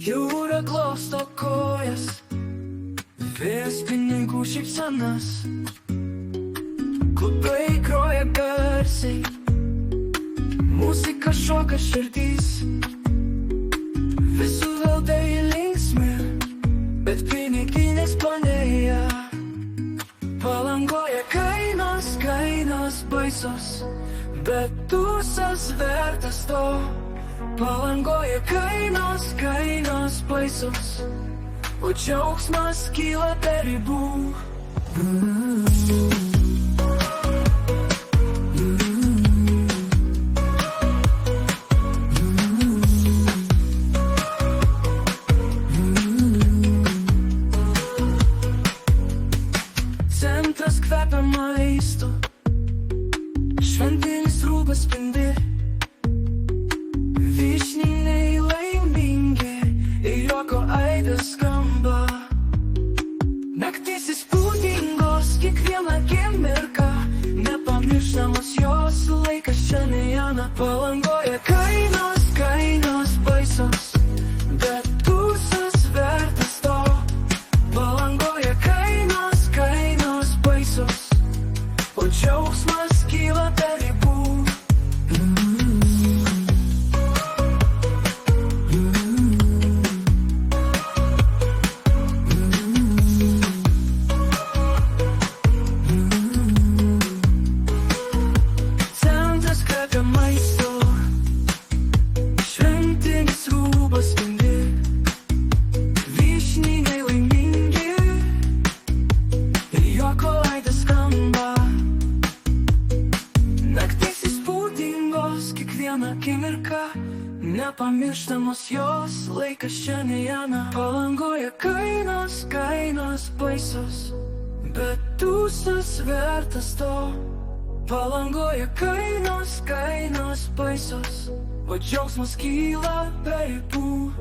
Jūra glosto kojas, vėjas pinigų šypsenas, klubai groja garsiai, muzika šoka širdys. Visų valdai linksmi, bet piniginės planėja. Palangoje kainos baisos, bet tūsas vertas to. Palangoje kainos baisos, o džiaugsmas kyla per ribų. Centras kvepia maistu, šventinis rūbas spindi. Vyšniniai laimingi ir juoko aidas skamba. Naktys įspūdingos, kiekviena akimirka, nepamirštamos jos, laikas šiandieną. Palangoje kainos baisos, bet tūsas vertas to. Palangoje kainos baisos, o džiaugsmas kyla per ribų. Centras kvepia maistu, šventinis rūbas spindi. Vyšniniai laimingi ir juoko aidas skamba. Naktys įspūdingos, kiekviena akimirka, nepamirštamos jos, laikas šiandieną. Palangoje kainos baisos, bet tūsas vertas to. Palangoje kainos baisos, o džiaugsmas kyla per ribų.